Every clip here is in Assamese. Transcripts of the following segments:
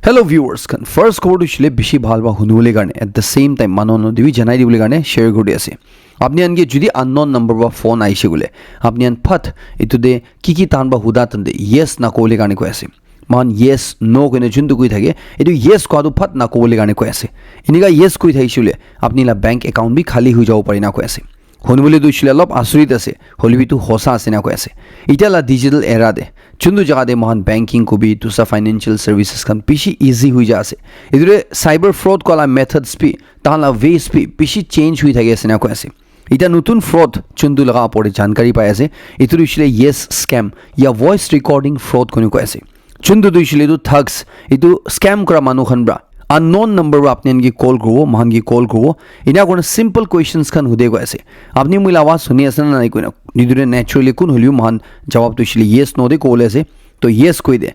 Hello viewers, kan first খবৰটো ছিলে বেছি ভাল বা শুনিবলৈ কাৰণে at the same time মানুহ দিবি জনাই দিবলৈ কাৰণে শ্বেয়াৰ কৰি আছে আপনি আনকি যদি আননোন নম্বৰ বা ফোন আইছে গলে আপনি আন ফট ইতুদে কি তান বা হুদা তন্দে yes না ক'বলৈ কাৰণে কৈ আছে মান yes no কইনে যোনটো কৈ থাকে এটো yes কোৱাটো ফট না ক'বলৈ কাৰণে কৈ আছে এনিকা yes কৈ থাকিছিলে আপনি লা বেংক একাউণ্ট বি খালি হৈ যাব পাৰি না কৈ আছে শুনিবলৈ দুইছিলে অলপ আচৰিত আছে হলিবিটো হসা আছে না কৈ আছে ইটালা ডিজিটাল এৰা দে চুন্দু জায়গা দে মহান ব্যাংকিং কবি তুসা ফাইনান্সিয়াল সার্ভিসেস খান পিছি ইজি হৈ যা আছে এদুরে সাইবার ফ্রড কলা মেথডস পি তাহলা ওয়েস পি পিছি চেঞ্জ হৈ থাকে আছে না কৈ আছে এটা নতুন ফ্রড চুন্দু লগা পড়ে জানকারি পাই আছে এটো দিছিলে ইয়েস স্ক্যাম ইয়া ভয়েস রেকর্ডিং ফ্রড কোনে কৈ আছে চুন্দু দিছিলে তো ঠগস এটো স্ক্যাম করা মানুখনব্রা unknown number আপনি আনকি কল করব মহানকি কল করব ইনা কোন সিম্পল কোয়েশ্চনস খান হুদে কৈ আছে আপনি মুই আওয়াজ শুনি আছে না নাই কইনা নিদুরে ন্যাচুরালি কোন হলিও মহান জবাব দিছিলে ইয়েস নো দে কল আছে তো ইয়েস কই দে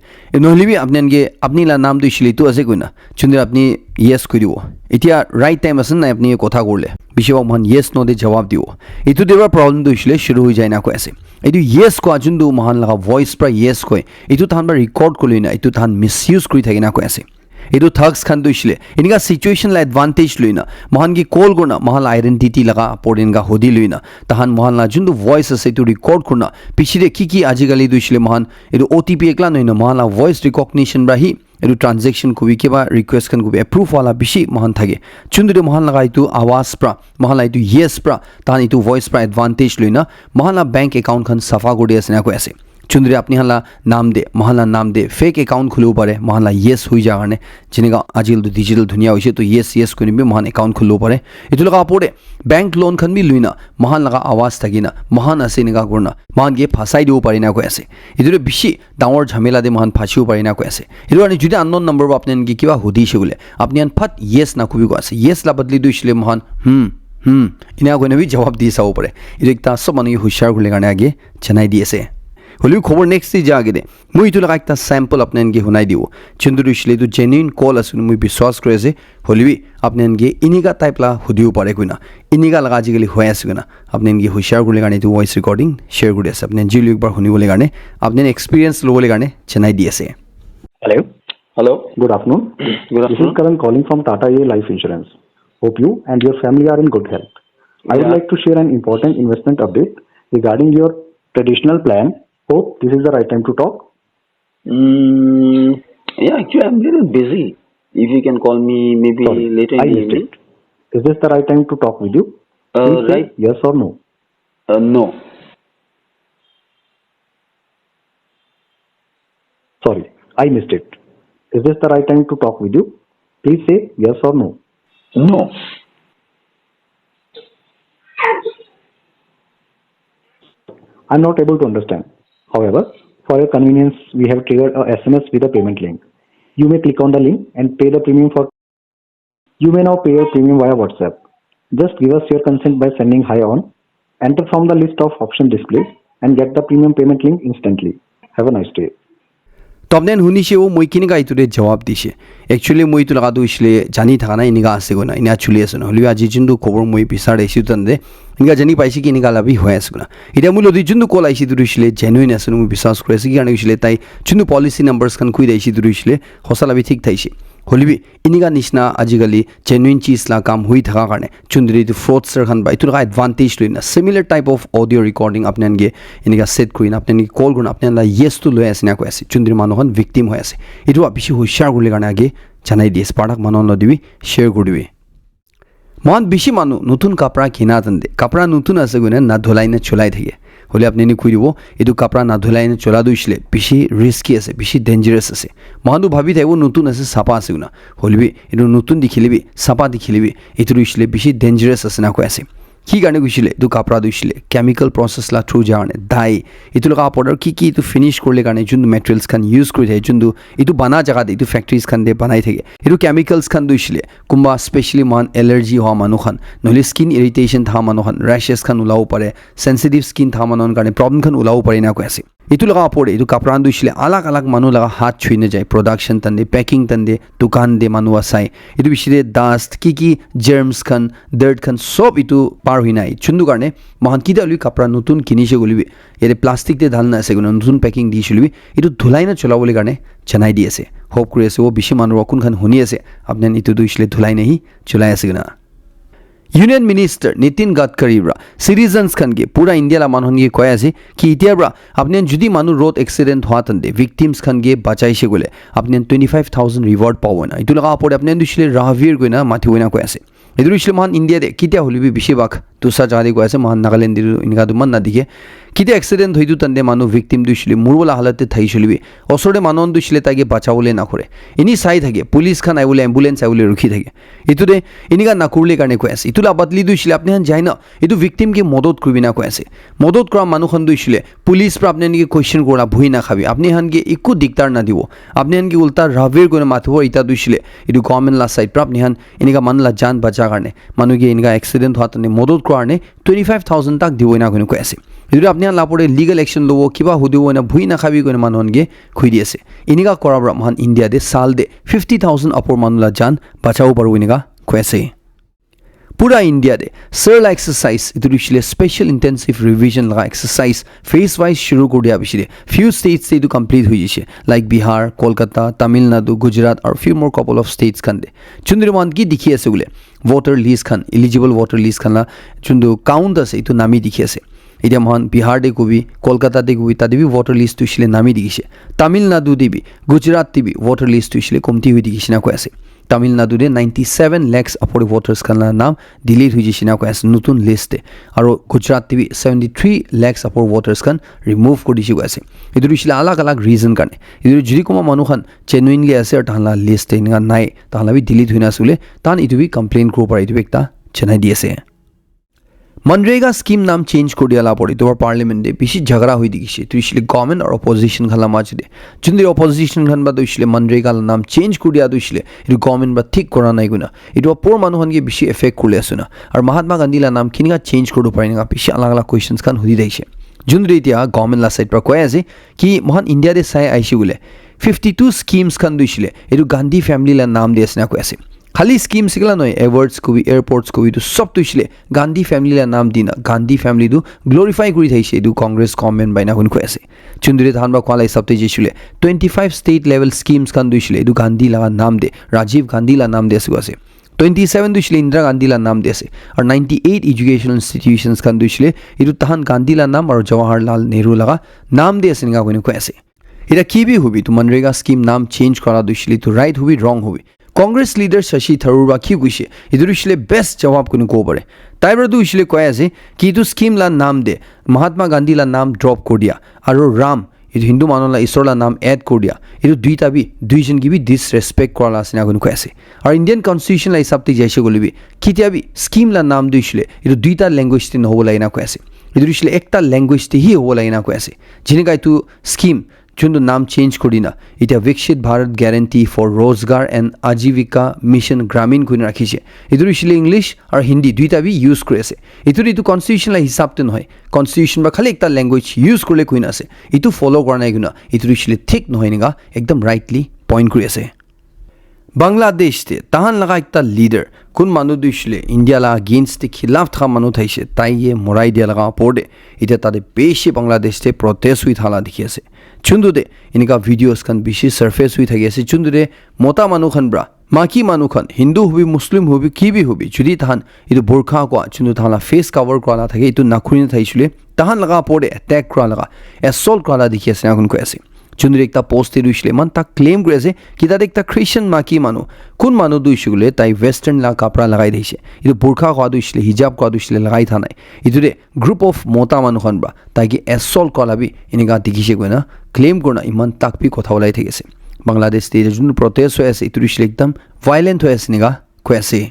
নহলিবি আপনি আনকি আপনি লা নাম দিছিলে তো আছে কইনা চুন্দর আপনি ইয়েস কই দিব এতিয়া রাইট টাইম আছে না আপনি কথা করলে বিশেষ মহান ইয়েস নো দে জবাব দিব এটো দেবা প্রবলেম দিছিলে শুরু হৈ যায় না কৈ আছে এটো ইয়েস কোৱা যোনটো মহান লগা ভয়েস পৰা ইয়েস কয় এটো তান বা ৰেকৰ্ড কলি না এটো তান মিসইউজ কৰি থাকে না কৈ আছে এটো ঠগস খান দুইছিলে ইনকা সিচুয়েশন লা এডভান্টেজ লইনা মহান কি কল করনা মহাল আইডেন্টিটি লগা পড়েনগা হদি লইনা তাহান মহাল না জুন্দু ভয়েস আছে এটো রেকর্ড করনা পিছিরে কি আজিকালি দুইছিলে মহান এটো ওটিপি একলা নইনা মহাল ভয়েস রিকগনিশন রাহি এটো ট্রানজেকশন কবি কেবা রিকোয়েস্ট খান কবি এপ্রুভ ওয়ালা বেশি মহান থাকে চুন্দুরে মহাল লগা এটো আওয়াজ প্রা মহাল এটো ইয়েস প্রা তাহান এটো ভয়েস প্রা এডভান্টেজ লইনা মহাল ব্যাংক অ্যাকাউন্ট খান সাফা কৰি আছে না কৈ আছে চুন্দরে আপনি হালা নাম দে মহালা নাম দে ফেক অ্যাকাউন্ট খুলিব পারে মহালা ইয়েস হৈ যা কাৰণে যেনেকা আজিকাল ডিজিটাল দুনিয়া হৈছে তো ইয়েস করিবি মহান অ্যাকাউন্ট খুলিব পারে এটো লগা পড়ে ব্যাংক লোন খান বি লইনা মহান লগা আওয়াজ থাকিনা মহান আছে এনেকা করনা মহান গে ফাসাই দিব পারি না কৈ আছে এটোরে বেশি ডাঙৰ ঝামেলা দে মহান ফাঁসিও পাৰি না কৈ আছে এটো কাৰণে যদি আননোন নম্বৰ আপনি কি কিবা হুদিছে গলে আপনি আন ফট ইয়েস না কবি কৈ আছে ইয়েস লা বদলি দুইছিলে মহান ইনা কইনা বি জবাব দি চাব পারে এটো একটা সব মানুহ হুশিয়ার গুলে কাৰণে আগে জানাই দি আছে হলিও খবর নেক্সট যে আগে দে মুই ইটো লগা একটা স্যাম্পল আপনি আনকি শুনাই দিব চুন্দু দিছিলে তো জেনুইন কল আছে মুই বিশ্বাস করে আছে হলিবি আপনি আনকি ইনিকা টাইপ লা হুদিও পারে কইনা ইনিকা লগা আজিকালি হৈ আছে কইনা আপনি আনকি হুশিয়ার গুলে কাৰণে তো ভয়েস ৰেকৰ্ডিং শেয়াৰ কৰি আছে আপনি জিলো একবাৰ শুনিবলৈ কাৰণে আপনি এক্সপিৰিয়েন্স লবলৈ কাৰণে জানাই দি আছে Hello. Good afternoon. This is Karan calling from Tata A Life Insurance. Hope you and your family are in good health. I would like to share an important investment update regarding your traditional plan. Hope this is the right time to talk. Yeah, actually I'm little busy. If you can call me maybe later in the evening. Is this the right time to talk with you? Right. Yes or no? No. Sorry, I missed it. Is this the right time to talk with you? Please say yes or no. No. I'm not able to understand. However, for your convenience, we have triggered a SMS with a payment link. You may click on the link and pay the premium for. You may now pay your premium via WhatsApp. Just give us your consent by sending hi on. Enter from the list of option displayed and get the premium payment link instantly. Have a nice day. তবনেন শুনিছে ও মই কিনিকা ইটোৰে জবাব দিছে একচুয়ালি মই ইটো লগা দুইছিলে জানি থাকা নাই ইনিকা আছে গনা ইনা চলি আছে নহলি আজি যোনটো খবৰ মই বিচাৰিছো তন্দে ইনিকা জানি পাইছে কি ইনিকা লাভি হৈ আছে গনা এটা মই লদি যোনটো কল আইছি দুইছিলে জেনুইন আছে মই বিশ্বাস কৰিছে কি কাৰণে হৈছিলে তাই যোনটো পলিসি নাম্বাৰস খান খুই দাইছি দুইছিলে হসা লাভি ঠিক থাইছে হলিবি ইনিকা নিচনা আজিকালি জেনুইন চিজ লা কাম হৈ থাকা কাৰণে চুন্দৰি টু ফ্ৰডছাৰ খান বা ইটো লগা এডভান্টেজ লইনা similar type of audio recording আপনি আনগে ইনিকা সেট কৰিনা আপনি কল কৰনা আপনি লা ইয়েস টু লৈ আছে না কৈ আছে চুন্দৰি মানুহখন ভিকটিম হৈ আছে এটো বেছি হুশিয়াৰ গুলি কাৰণে আগে জানাই দিয়ে স্পাৰ্টাক মানুহ দিবি শেয়াৰ কৰিবি মহান বেশি মানুহ নতুন কাপড়া কিনা তন্দে কাপড়া নতুন আছে গুনে না ধুলাই না চলাই থাকে হলে আপনি নি কইব এটো কাপড়া না ধুলাই না চলা দুইছিলে বেশি রিস্কি আছে বেশি ডেঞ্জারাস আছে মানুহ ভাবি থাকব নতুন আছে সাপা আছে গুনা হলিবি এটো নতুন দেখিলিবি সাপা দেখিলিবি এটো দুইছিলে বেশি ডেঞ্জারাস আছে না কৈ আছে কি কাৰণে গৈছিলে এটো কাপড়া দুইছিলে কেমিক্যাল প্ৰসেস লা থ্ৰু জানে দাই এটো লগা প্ৰডাক্ট কি এটো ফিনিশ কৰলে কাৰণে যোনটো মেটেৰিয়েলস খান ইউজ কৰি থাকে যোনটো এটো বানা জায়গা দে এটো ফ্যাক্টরিজ খান দে বনাই থাকে এটো কেমিক্যালস খান দুইছিলে কুম্বা স্পেশালি মান এলাৰ্জি হোৱা মানুহ খান নহলে স্কিন ইৰিটেশন থা মানুহ খান ৰেশেস খান উলাও পাৰে সেনসিটিভ স্কিন থা মানুহৰ কাৰণে প্ৰবলেম খান উলাও পাৰে না কৈ আছে itu laga pore itu kapran duisle alag alag manu laga hat chuine jai production tande packing tande dukan de manu asai itu bishire dust ki germs khan dirt khan sob itu par hinai chundu karne mahan kidalui kapra nutun kinishe golibi ere plastic de dhalna ase guna nutun packing di shilibi itu dhulai na cholabole karne janai di ase hope kuri ase o bishi manu rakun khan huni ase apne itu duisle dhulai nahi cholai ase guna Union Minister Nitin Gadkari bra citizens khan ge pura India la manhon ge koy ase ki itia bra apne judi manu road accident hwa tande victims khan ge bachaise gole apne 25000 reward pawona itu laga pore apne dushile Rahavir goina mathi goina koy ase edu dushile man India de kitia holibi bishi bak tusa jari koy ase man Nagaland diru inga du man na dige kitia accident hoidu tande manu victim dushile murbola halate thai shilibi osore manon dushile tage bachawole na kore ini sai thage police khan ai bole ambulance ai bole rukhi thage itu de iniga na kurle karne koy ase itula badli dushile apne han jaina itu victim ke modot kribina koy ase modot kra manu khan dushile police pra apne ni question kora bhui na khabi apne han ge ikku diktar na dibo apne han ge ulta Rahavir gone matho ita dushile itu government la side pra apne han iniga man la jan bacha karne manu ge iniga accident hwa tane modot krane 25000 tak diboina gone koy ase itu apne han lapore legal action lobo kiba hudibo na bhui na khabi gone manu han ge khui di ase iniga kora bra man India de sal de 50000 apor manu la jan bachao paru iniga koy ase pura India de SIRL exercise itu dushile special intensive revision laga exercise phase wise shuru kor dia bishire few states se itu complete hui jise like Bihar Kolkata Tamil Nadu Gujarat or few more couple of states kan de chundri man ki dikhi ase gule voter list khan eligible voter list khan la chundu count ase itu nami dikhi ase এতিয়া মহান Bihar de kubi kolkata de kubi tade bi voter list tu shile nami dikise tamil nadu de bi gujarat de bi voter list tu shile komti hui dikise na ko ase tamil nadu de 97 lakhs apore voters kan la naam delete hui jise na ko ase nutun list te aro gujarat de bi 73 lakhs apore voters kan remove kor dise ko ase edu shile alag alag reason karne edu jiri koma manu khan genuinely ase ar tanla list te ninga nai tanla bi delete huina sule tan edu bi complain kro par edu ekta chanai di ase MNREGA scheme नाम चेंज कर दिया पड़े तो पार्लियामेंट दे बेसि झगड़ा हुई दिखिसे तो इसलिए गवर्नमेंट और अपोजिशन खाला माछदे जुंदे अपोजिशन खान बा तो इसलिए मनरेगा नाम चेंज कर दिया तो इसलिए इदु गवर्नमेंट बा ठीक करा नाइ गुना इदु पोर मानुहन के बेसि इफेक्ट करले आसुना और महात्मा गांधी ला नाम किनिगा चेंज करदो पाइनगा बेसि अलग अलग क्वेश्चंस खान हुदि दैसे जुंदे इतिया गवर्नमेंट ला साइड पर कोय आसे कि महान इंडिया दे साइ आइसे गुले 52 स्कीम्स खान दुइसिले इदु गांधी फैमिली ला नाम देसना कोय आसे खाली स्कीम सिगला नय एवर्ड्स को भी एयरपोर्ट्स को भी तो सब तो इसलिए गांधी फैमिली ला नाम दिना गांधी फैमिली दु ग्लोरीफाई करि थाइसे दु कांग्रेस गवर्नमेंट बाइना हुन कोइसे चुंदुरे धानबा क्वालाई सबते जेसुले 25 स्टेट लेवल स्कीम्स कान दुइसिले दु गांधी ला नाम दे राजीव गांधी ला नाम देसु आसे 27 दुइसिले इंदिरा गांधी ला नाम देसे और 98 एजुकेशनल इंस्टीट्यूशंस कान दुइसिले इदु तहन गांधी ला नाम और जवाहरलाल नेहरू ला नाम देसे निगा कोइन कोइसे इरा की भी हुबी तो मनरेगा स्कीम नाम चेंज करा दुइसिले तो राइट हुबी रॉन्ग हुबी कांग्रेस लीडर शशि थरूर बा की गुइसे इदु दुइसिले बेस्ट जवाब कुन को परे ताइबर दुइसिले कोय आसे कि इदु स्कीम ला नाम दे महात्मा गांधी ला नाम ड्रॉप कर दिया और राम इदु हिंदू मानला ईश्वर ला नाम ऐड कर दिया इदु दुइटा भी दुइजन की भी डिसरेस्पेक्ट करला सिना कुन कोय आसे और इंडियन कॉन्स्टिट्यूशन ला हिसाब ते जैसे गोलिबी कितिया भी स्कीम ला नाम दुइसिले इदु दुइटा लैंग्वेज ते नहो लाइना कोय आसे इदु दुइसिले एकटा लैंग्वेज ते ही हो लाइना कोय आसे जिनेगा इतु स्कीम चुंदु नाम चेंज करिना इटा विकसित भारत ग्यारंटी फॉर रोजगार एंड आजीविका मिशन ग्रामीण कुन राखिसे इदु इसिले इंग्लिश और हिंदी दुइटा भी यूज करेसे इतु कॉन्स्टिट्यूशन ला हिसाब ते नहय कॉन्स्टिट्यूशन बा खाली एकटा लैंग्वेज यूज करले कुइन आसे इतु फॉलो करना गुना इतु इसिले ठीक नहय निगा एकदम राइटली पॉइंट करि आसे बांग्लादेश ते तहान लगा एकटा लीडर कुन मानु दुइसिले इंडिया ला अगेंस्ट ते खिलाफ था मानु थाइसे ताइ ये मोराई दिया लगा पड़े इटा तादे बेसि बांग्लादेश ते प्रोटेस्ट हुई थाला दिखि आसे चुंदु दे इनका वीडियोस खान बेसि सरफेस हुई थागे आसे चुंदु दे मोटा मानु खान ब्रा माकी मानु खान हिंदू हुबी मुस्लिम हुबी की भी हुबी जुदी तहान इदु बुरखा को चुंदु थाला फेस कवर कोला थागे इतु नाखुरिन थाइसुले तहान लगा पड़े अटैक करा लगा असॉल्ट करा दिखि आसे नाखुन को आसे चुंदु एकटा पोस्ट दुइसिले मन ता क्लेम करेसे कि तादे एकटा क्रिश्चियन माकी मानु कुन मानु दुइसिले ताई वेस्टर्न ला कपड़ा लगाइ दैसे इदु बुरखा को दुइसिले हिजाब को दुइसिले लगाइ था नाइ इदुरे ग्रुप ऑफ मोटा मानु खन बा ताकि असॉल्ट कला भी इनेगा दिखिसे गना क्लेम करना इमान तक भी कथा उलाई थेगेसे बांग्लादेश ते जुन प्रोटेस्ट होयसे इतुरिसिले एकदम वायलेंट होयसे निगा कोयसे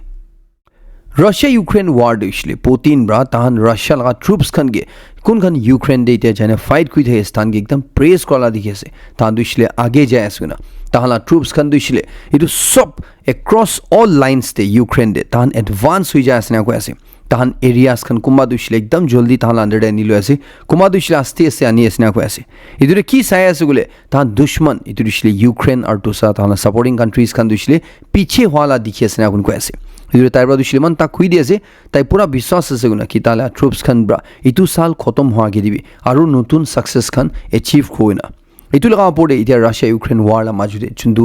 रशिया यूक्रेन वार दुइसिले पुतिन ब्रा तहान रशिया लगा ट्रूप्स खन गे कुन खन यूक्रेन दे जने फाइट कुइ थे स्थान के एकदम प्रेस कला दिखेसे तहान दुइसिले आगे जाय सुना तहाला ट्रूप्स खन दुइसिले इदु सब अक्रॉस ऑल लाइन्स ते यूक्रेन दे तहान एडवांस हुई जाय सना कोयसे তাহান এৰিয়াছ খান কোনোবা দুছিলে একদম জলদি তাহান আণ্ডাৰ আনি লৈ আছে কোনোবা দুছিলে আস্তে আস্তে আনি আছে না কৈ আছে এইটোৰে কি চাই আছে বোলে তাহান দুশ্মন এইটো দিছিলে ইউক্ৰেইন আৰু তোছা তাহান ছাপৰ্টিং কাণ্ট্ৰিজ খান দিছিলে পিছে হোৱালা দেখি আছে না কৈ আছে এইটোৰে তাইৰ পৰা দিছিলে ইমান তাক খুই দি আছে তাই পুৰা বিশ্বাস আছে গুণা কি তালে ট্ৰুপছ খান পৰা এইটো চাল খতম হোৱাকে দিবি আৰু নতুন ছাকচেছ খান এচিভ হৈ না এইটো লগা ওপৰতে এতিয়া ৰাছিয়া ইউক্ৰেইন ৱাৰ মাজতে যোনটো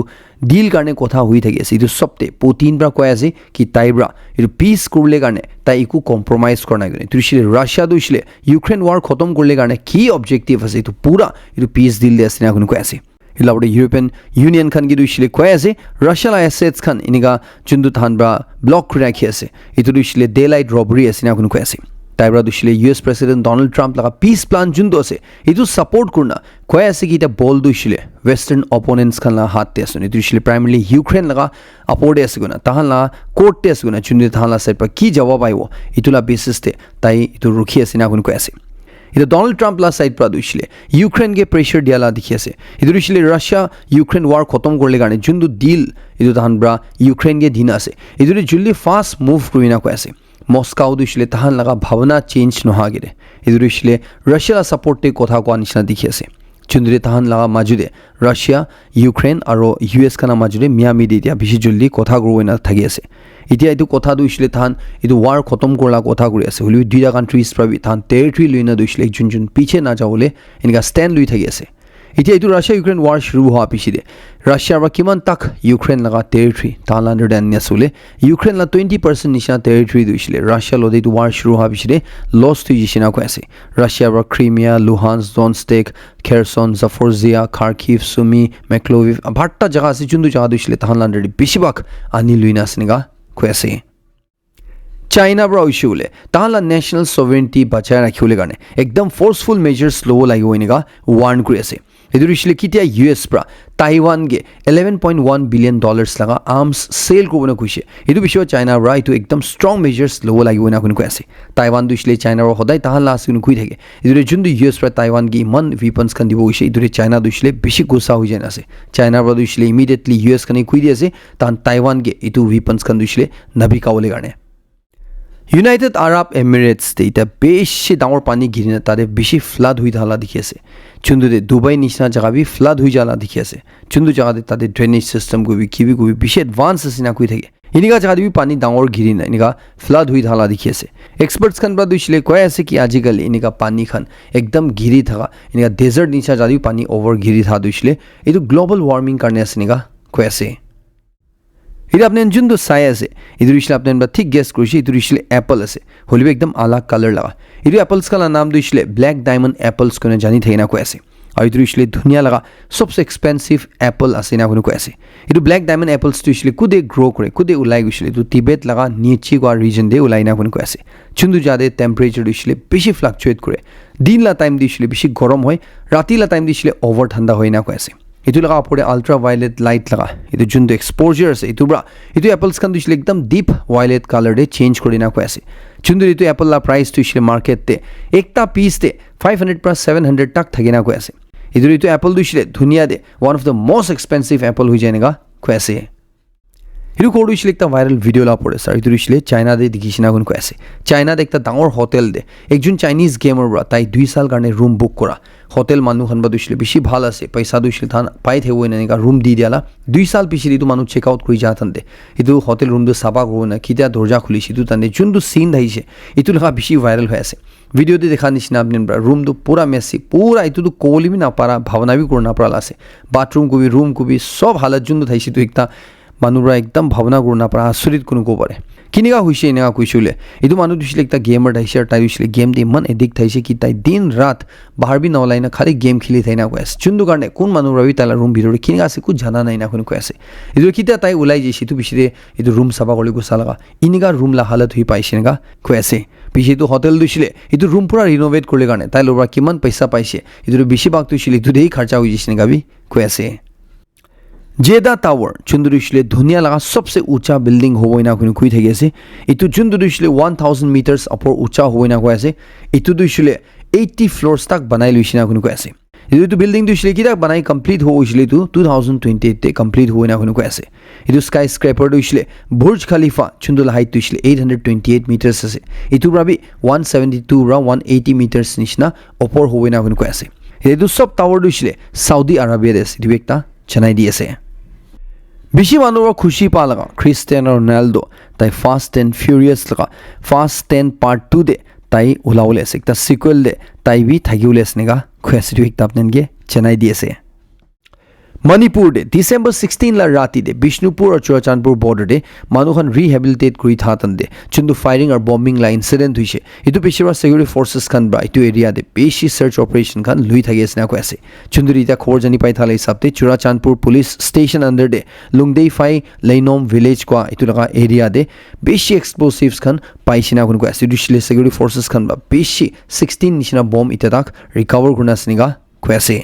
ডিল কাৰণে কথা হৈ থাকি আছে এইটো চবতে পুতিন পৰা কৈ আছে কি তাইৰ পৰা এইটো পিছ কৰিলে কাৰণে তাই একো কম্প্ৰমাইজ কৰা নাই এইটো দিছিলে ৰাছিয়া দিছিলে ইউক্ৰেইন ৱাৰ খতম কৰিলে কাৰণে কি অবজেক্টিভ আছে এইটো পুৰা এইটো পিছ ডিল দি আছে না কৈ আছে ইলাবতে ইউৰোপিয়ান ইউনিয়ন খান কি দিছিলে কৈ আছে ৰাছিয়াৰ এছেটছ খান এনেকা যোনটো তাহান পৰা ব্লক কৰি ৰাখি আছে এইটো দিছিলে ডে লাইট ৰবাৰী আছে না কৈ আছে তাইৰ পৰা দিছিলে US প্ৰেচিডেণ্ট ডনাল্ড ট্ৰাম্প লগা পিছ প্লান যোনটো আছে এইটো ছাপৰ্ট কৰনা কৈ আছে কি এতিয়া বল দিছিলে ৱেষ্টাৰ্ণ অপনেণ্টছ খান লগা হাততে আছে এইটো দিছিলে প্ৰাইমেৰিলি ইউক্ৰেইন লগা আপৰ্টে আছে গুণা তাহান লগা কোৰ্টতে আছে গুণা যোনটো তাহান লগা চাইড পৰা কি জবাব আহিব এইটো লা বেচিছতে তাই এইটো ৰখি আছে না কৈ আছে এতিয়া ডনাল্ড ট্ৰাম্প লা চাইড পৰা দিছিলে ইউক্ৰেইনকে প্ৰেছাৰ দিয়ালা দেখি আছে এইটো দিছিলে ৰাছিয়া ইউক্ৰেইন ৱাৰ খতম কৰিলে কাৰণে যোনটো ডিল এইটো তাহান পৰা ইউক্ৰেইনকে দিন আছে এইটো জলদি ফাষ্ট মুভ কৰি না কৈ আছে মস্কাও দিছিলে তাহান লগা ভাৱনা চেঞ্জ নোহোৱাগেৰে এইটো দিছিলে ৰাছিয়াৰ ছাপৰ্টে কথা কোৱা নিচিনা দেখি আছে যোনদৰে তাহান লগা মাজতে ৰাছিয়া ইউক্ৰেইন আৰু US খানৰ মাজতে মিয়ামিত এতিয়া বেছি জলদি কথা ক'ব নাথাকি আছে এতিয়া এইটো কথা দিছিলে তাহান এইটো ৱাৰ খতম কৰাৰ কথা কৰি আছে হ'লেও দুইটা কাণ্ট্ৰিজ পৰা তাহান টেৰিটৰী লৈ দিছিলে যোন পিছে নাযাবলৈ এনেকুৱা ষ্টেণ্ড লৈ থাকি আছে এতিয়া এইটো ৰাছিয়া ইউক্ৰেইন ৱাৰ শুৰু হোৱা পিছতে ৰাছিয়াৰ পৰা কিমান তাক ইউক্ৰেইন লগা টেৰিটৰী তাহান আণ্ডাৰ আনি আছিলে ইউক্ৰেইন লা 20% নিচিনা টেৰিটৰী দিছিলে ৰাছিয়াৰ লগত এইটো ৱাৰ শুৰু হোৱা পিছতে লষ্ট হৈ গৈছে না কৈ আছে ৰাছিয়াৰ পৰা ক্ৰিমিয়া লুহান্স ডনষ্টেক খেৰচন জাফৰজিয়া খাৰ্কিভ চুমি মেকলোভিভ ভাৰটা জেগা আছে যোনটো জেগা দিছিলে তাহান আণ্ডাৰ বেছিভাগ আনি লৈ না আছে নেগা কৈ আছে চাইনাৰ পৰা হৈছে বোলে তাহাঁলা নেশ্যনেল ছভেৰেণ্টি বচাই ৰাখিবলৈ কাৰণে একদম ফ'ৰ্চফুল মেজাৰ্ছ ল'ব লাগিব এনেকুৱা ৱাৰ্ণ কৰি আছে এইটো দিছিলে কেতিয়া US পৰা টাইৱানকে $11.1 বিলিয়ন লগা আৰ্মছ চেল কৰিবলৈ কৈছে এইটো বিষয়ে চাইনাৰ পৰা এইটো একদম ষ্ট্ৰং মেজাৰ্ছ ল'ব লাগিব না কৈ আছে টাইৱান দিছিলে চাইনাৰ সদায় তাহাঁলা আছে কৈ থাকে এইটোৰে যোনটো US পৰা টাইৱানকে ইমান ৱেপনছ খান দিব গৈছে এইটোৰে চাইনা দিছিলে বেছি গোচা হৈ যায় আছে চাইনাৰ পৰা দিছিলে ইমিডিয়েটলি US খানে কৈ দি আছে তাহান টাইৱানকে এইটো ৱেপনছ খান দিছিলে নাবিকাবলৈ কাৰণে ইউনাইটেড আৰব এমিৰেটছতে এতিয়া বেছি ডাঙৰ পানী ঘিৰি না তাতে বেছি ফ্লাড হৈ থালা দেখি আছে যোনটোতে ডুবাই নিচিনা জেগা বি ফ্লাড হৈ যালা দেখি আছে যোনটো জেগাতে তাতে ড্ৰেইনেজ চিষ্টেম কৰিবি কিবি কৰিবি বেছি এডভান্স আছে না কৈ থাকে এনেকুৱা জেগাত বি পানী ডাঙৰ ঘিৰি নাই এনেকুৱা ফ্লাড হৈ থালা দেখি আছে এক্সপাৰ্টছ খান পৰা দিছিলে কৈ আছে কি আজিকালি এনেকুৱা পানী খান একদম ঘিৰি থকা এনেকুৱা ডেজাৰ্ট নিচিনা যদিও পানী অভাৰ ঘিৰি থকা দিছিলে এইটো গ্ল'বেল ৱাৰ্মিং কাৰণে আছে এনেকুৱা কৈ আছে এটা আপনি যোনটো চাই আছে এইটো দিছিলে আপোনাৰ ঠিক গেছ কৰিছে এইটো দিছিলে এপল আছে হ'লেও একদম আলাগ কালাৰ লগা এইটো এপলছ কালাৰ নাম দিছিলে ব্লেক ডায়মণ্ড এপলছ কোনে জানি থাকে না কৈ আছে আৰু এইটো দিছিলে ধুনীয়া লগা সবচে এক্সপেঞ্চিভ এপল আছে না কৈ আছে এইটো ব্লেক ডায়মণ্ড এপলছ দিছিলে কুদে গ্ৰ' কৰে কুদে ওলাই গৈছিলে এইটো টিবেট লগা নিচি গোৱা ৰিজন দে ওলাই না কৈ আছে যোনটো যাতে টেম্পাৰেচাৰ দিছিলে বেছি ফ্লাকচুৱেট কৰে দিনলা টাইম দিছিলে বেছি গৰম হয় ৰাতিলা টাইম দিছিলে অভাৰ ঠাণ্ডা হয় না কৈ আছে এইটো লগা ওপৰতে আল্ট্ৰা ভায়লেট লাইট লগা এইটো যোনটো এক্সপ'জাৰ আছে এইটোৰ পৰা এইটো এপলছ খান দিছিলে একদম ডিপ ভায়লেট কালাৰ দে চেঞ্জ কৰি না কৈ আছে যোনটো এইটো এপল লা প্ৰাইচ দিছিলে মাৰ্কেটতে একটা পিচতে 500 পৰা 700 তাক থাকি না কৈ আছে এইটো এপল দিছিলে ধুনীয়া day one of the most expensive Apple হৈ যায় এনেকুৱা কৈ আছে এইটো কৰি দিছিলে একটা ভাইৰেল ভিডিঅ' লা পৰে ছাৰ এইটো দিছিলে চাইনাতে দেখিছে না কৈ আছে চাইনাত একটা ডাঙৰ হোটেল দে একজন চাইনিজ গেমৰ পৰা তাই 2 সাল কাৰণে ৰুম বুক কৰা হোটেল মানুহ খান বা দিছিলে বেছি ভাল আছে পইচা দিছিলে তান পাই থাকিব এনেকুৱা ৰুম দি দিয়ালা 2 সাল পিছত এইটো মানুহ চেক আউট কৰি যা তাতে এইটো হোটেল ৰুমটো চাফা কৰিব না কেতিয়া দৰ্জা খুলিছে এইটো তাতে যোনটো চিন আহিছে এইটো লগা বেছি ভাইৰেল হৈ আছে ভিডিঅ'তে দেখা নিচিনা আপুনি ৰুমটো পুৰা মেচি পুৰা এইটোতো ক'লিবি নাপাৰা ভাৱনাবি কৰিব নাপাৰা আছে বাথৰুম কবি ৰুম কবি সব হালত যোনটো থাকিছে এইটো একটা মানুহৰা একদম ভাৱনা কৰিব নাপাৰা আচৰিত কোনো ক'ব পাৰে কেনেকুৱা হৈছে এনেকুৱা কৈছিলে এইটো মানুহ দিছিলে একটা গেমাৰ আহিছে আৰু তাই দিছিলে গেমটো ইমান এডিক্ট হৈছে কি তাই দিন ৰাত বাহিৰ নলাই না খালি গেম খেলি থাই না কৈ আছে যোনটো কাৰণে কোন মানুহ ৰবি তাইৰ ৰুম ভিতৰত কেনেকুৱা আছে একো জানা নাই না কৈ আছে এইটো কেতিয়া তাই ওলাই যাইছে এইটো পিছতে এইটো ৰুম চাফা কৰি গুচা লগা এনেকুৱা ৰুম লা হালত হৈ পাইছে এনেকুৱা কৈ আছে পিছে এইটো হোটেল দিছিলে এইটো ৰুম পুৰা ৰিন'ভেট কৰিলে কাৰণে তাই ল'ৰা কিমান পইচা পাইছে এইটো বেছিভাগ দিছিলে এইটো দেই খৰচা হৈ গৈছে এনেকুৱা বি কৈ আছে জেডা টাৱাৰ যোনটো দিছিলে ধুনীয়া লগা সবচে উঁচা বিল্ডিং হ'বই না কৈ থাকি আছে এইটো যোনটো দিছিলে 1000 মিটাৰ্ছ আপৰ উঁচা হ'বই না কৈ আছে এইটো দিছিলে 80 ফ্ল'ৰ্ছ তাক বনাই লৈছে না কৈ আছে এইটো বিল্ডিং দিছিলে কিটা বনাই কমপ্লিট হৈছিলে তো 2028 তে কমপ্লিট হৈ না কোন কৈ আছে এইটো স্কাই স্ক্ৰেপাৰ দিছিলে বুৰ্জ খালিফা চুন্দুল হাইট দিছিলে 828 মিটাৰছ আছে এইটো ভাবি 172 ৰা 180 মিটাৰছ নিচিনা ওপৰ হৈ না কোন কৈ আছে এইটো সব টাৱাৰ দিছিলে সাউদি আৰবিয়াত আছে এইটো একটা জনাই দি আছে বেছি মানুহৰ খুশি পা লগা ক্ৰিষ্টিয়ানো ৰনাল্ডো তাই ফাষ্ট এণ্ড ফিউৰিয়াছ লগা ফাষ্ট 10 পাৰ্ট 2 দে তাই ওলাবলৈ আছে একটা সিকুৱেল দে তাই বি থাকিবলৈ আছে নেগা খুৱাইছিটো একটা আপোনালোকে জনাই দি আছে মণিপুৰ দে ডিসেম্বৰ 16 লা ৰাতি দে বিষ্ণুপুৰ আৰু চুৰাচান্দপুৰ বৰ্ডাৰ দে মানুহখন ৰিহেবিলিটেট কৰি থাকন দে যোনটো ফায়াৰিং আৰু বম্বিং লা ইনসিডেন্ট হৈছে এইটো পেছাৰ সিকিউৰিটি ফৰ্চেছ খান বা এইটো এৰিয়া দে বেছি সাৰ্চ অপাৰেশ্যন খান লৈ থাকি আছে না কৈ আছে যোনটো এতিয়া খবৰ জানি পাই থালে হিচাপতে চুৰাচান্দপুৰ পুলিচ ষ্টেচন আণ্ডাৰ দে লুংদেই ফাই লেইনম ভিলেজ কোৱা এইটো লগা এৰিয়া দে বেছি এক্সপ্লোচিভছ খান পাইছে না কৈ আছে ডিসলে সিকিউৰিটি ফৰ্চেছ খান বা বেছি 16 নিচিনা বম্ব ইটা তাক ৰিকভাৰ কৰা আছে কৈ আছে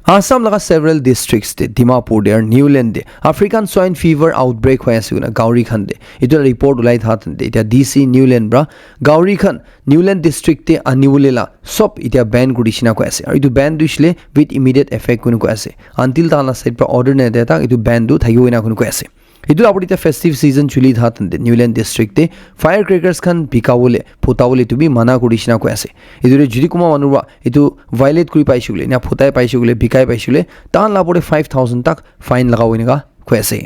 Assam laga several districts de Dimapur de Newland de African swine fever outbreak hoya asuna Gauri Khan de itu report ulai thatan de eta DC Newland bra Gauri Khan Newland district te aniulela sop eta ban gudishina ko ase aru itu ban duisle with immediate effect kun ko ase until ta la side pra order ne deta itu ban du thagiwina kun ko ase itu apori ta festive season chuli thatan de Newland district te firecrackers khan bikawole photawole tu bi mana gudishina ko ase itu re judi kuma manurwa itu violate kuri paisule na photai paisule bikai paisule ta la pore 5000 tak fine lagawine ga ko ase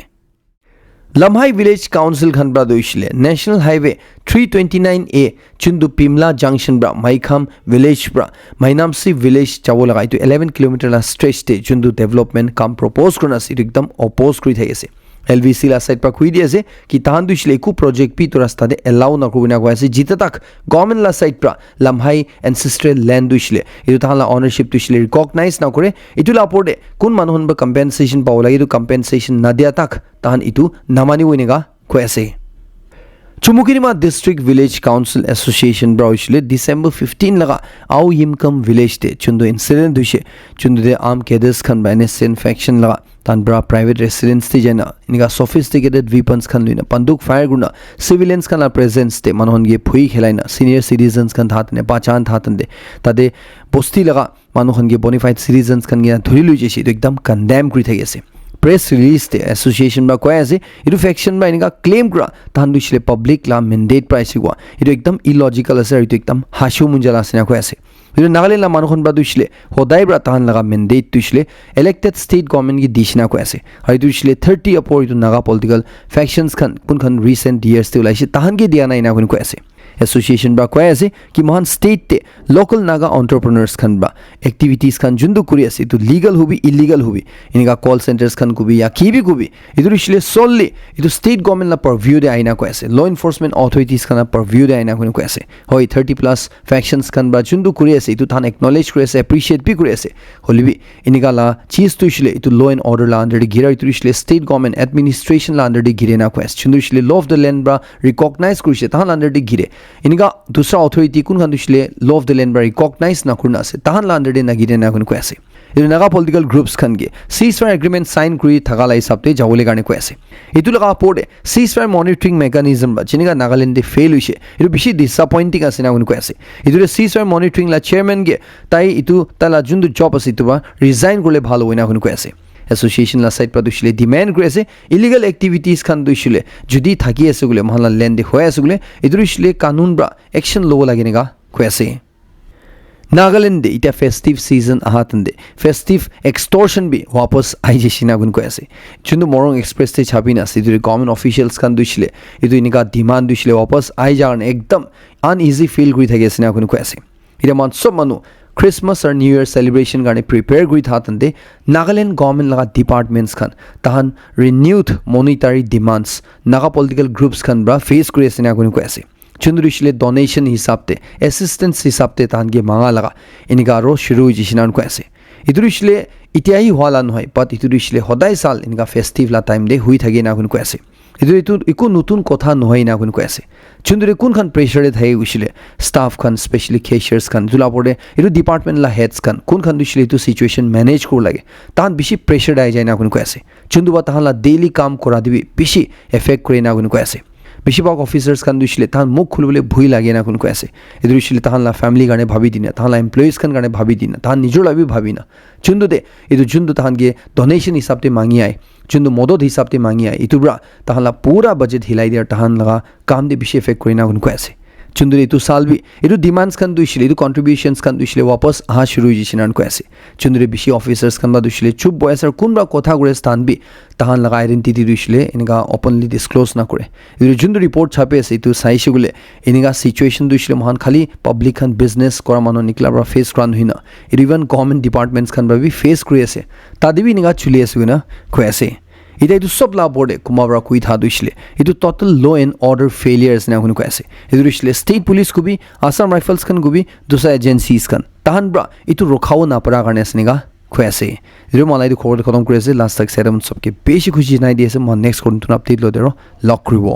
Lamhai village council khan bra doisile national highway 329A chundu pimla junction bra maikham village bra mainamsi village chawola itu 11 km la stretch te chundu development kam propose korna si ekdam oppose kori thagise LVC la side pra khui diase ki tahan duisile ku project pi to rasta de allow na korina ko ase jita tak government la side pra Lamhai ancestral land duisile itu tahan la ownership duisile recognize na kore itu la porde kun manuhon ba compensation paula itu compensation na dia tak tahan itu namani winega ko ase Chumukirima District Village Council Association Brauchle December 15 laga au yimkam village de chundu incident dushe chundu de armed cadres khan by innocent faction laga tan bra private residence te jana inga sophisticated weapons khan luina panduk fire guna civilians khan la presence te manhon ge phui khelaina senior citizens khan thatne pachan thatne tade bosti laga manhon ge bonafide citizens khan ge dhuri lui jeshi ekdam condemn kuri thagese press release the association ba koi ase idu faction ba inika claim kra tan duisile public la mandate price gwa idu ekdam illogical ase idu ekdam hashu munjala ase na koi ase idu nagaland la manukhon ba duisile hodai bra tan laga mandate duisile elected state government gi dishna koi ase hai duisile 30 apor idu naga political factions khan kun recent years te ulaise tahan gi dia na ina koi ase association ba koi ase ki mohan state te local naga entrepreneurs khan ba activities khan jundu kuri ase to legal hobi illegal hobi inika call centers khan kubi ya kibi kubi idu isle solely idu state government la purview de aina ko ase law enforcement authorities khan purview de aina ko ase hoi 30 plus factions khan ba jundu kuri ase itu than acknowledge kuri ase appreciate bi kuri ase holibi inika la cheese to isle itu law and order la under de gira itu isle state government administration la under de gire na ko ase jundu isle law of the land ba recognize kuri ase than under de gire inika dusra authority kun khan dusle law of the land ba recognize na kurna ase tahan la under de nagire na kun ko ase idu naga political groups khan ge ceasefire agreement sign kuri thagala hisapte jawole garne ko ase itu laga porde ceasefire monitoring mechanism ba jinika nagaland de fail hoise idu bishi disappointing ase na kun ko ase idu ceasefire monitoring la chairman ge tai itu tala jundu job ase itu ba resign korle bhalo hoina kun ko ase association la side production demand kore ase illegal activities khan duisile jodi thaki ase gule mahalla land de hoya ase gule idurishle kanun bra action lo lagene ga koi ase Nagaland de ita festive season ahatan de festive extortion bi wapas ai jeshina gun koi ase chundu morong express te chhabina ase idu government officials khan duisile idu inika demand duisile wapas ai jarne ekdam uneasy feel kuri thage ase na gun koi ase ida man sob manu Christmas or New Year celebration garne prepare gui thatande Nagaland government laga departments khan tahan renewed monetary demands naga political groups khan bra face kuri ase na gun ko ase chundrishile donation hisapte assistance hisapte tahan ge manga laga inika ro shuru jishinan ko ase idurishile itiai hwala nohai but idurishile hodai sal inika festive la time de hui thage na gun ko ase itu iku nutun kotha nohai na gun ko ase chundure kun khan pressure de thai usile staff khan specially cashiers khan jula porde itu department la heads khan kun khan dusile itu situation manage kor lage tan bishi pressure dai jai na gun ko ase chundu ba tahan la daily kam kora dibi bishi effect kore na gun ko ase বেছিভাগ অফিচাৰ্ছ খান দিছিলে তাহান মুখ খুলিবলৈ ভয় লাগে না কোন কৈ আছে এইটো দিছিলে তাহানলা ফেমিলি কাৰণে ভাবি দিনা তাহানলা এমপ্লয়িজ খান কাৰণে ভাবি দিনা তাহান নিজৰ লাভি ভাবি না যোনটো দে এইটো যোনটো তাহানকে ডনেশ্যন হিচাপতে মাঙি আয় যোনটো মদত হিচাপতে মাঙি আয় এইটোৰ পৰা তাহানলা পুৰা বাজেট হিলাই দিয়াৰ তাহান লগা কাম দি বেছি এফেক্ট কৰি না কোন কৈ আছে যোনটো এইটো চালবি এইটো ডিমাণ্ডছ খান দিছিলে এইটো কণ্ট্ৰিবিউশ্যনছ খান দিছিলে ৱাপছ অহা শুৰু হৈ গৈছে নান কৈ আছে যোনটো বেছি অফিচাৰ্ছ খান বা দিছিলে চুপ বয়সৰ কোনবা কথা কৰে স্থান বি তাহান লগা আইডেণ্টিটি দিছিলে এনেকা অপেনলি ডিছক্ল'জ নকৰে এইটো যোনটো ৰিপৰ্ট ছাপি আছে এইটো চাইছে বোলে এনেকা চিটুৱেশ্যন দিছিলে মহান খালি পাব্লিক খান বিজনেছ কৰা মানুহ নিকলাৰ পৰা ফেচ কৰা নহয় না এইটো ইভেন গভৰ্ণমেণ্ট ডিপাৰ্টমেণ্টছ খান ভাবি ফেচ কৰি আছে তাদি বি এনেকা চলি আছে না কৈ আছে এটা এইটো চব লাভ বৰ্ডে কুমাবৰা কৈ থা দিছিলে এইটো ট'টেল ল' এণ্ড অৰ্ডাৰ ফেইলিয়াৰ্ছ না শুনি কৈ আছে এইটো দিছিলে ষ্টেট পুলিচ কবি আছাম ৰাইফলছ খান কবি দুসৰা এজেঞ্চিজ খান তাহান পৰা এইটো ৰখাব নাপাৰা কাৰণে আছে নেকা কৈ আছে এইটো मलाई এইটো খবৰ খতম কৰি আছে লাষ্ট তাক চেৰামন চবকে বেছি খুচি জনাই দি আছে মই নেক্সট কোনটো আপডেট লৈ লগ কৰিব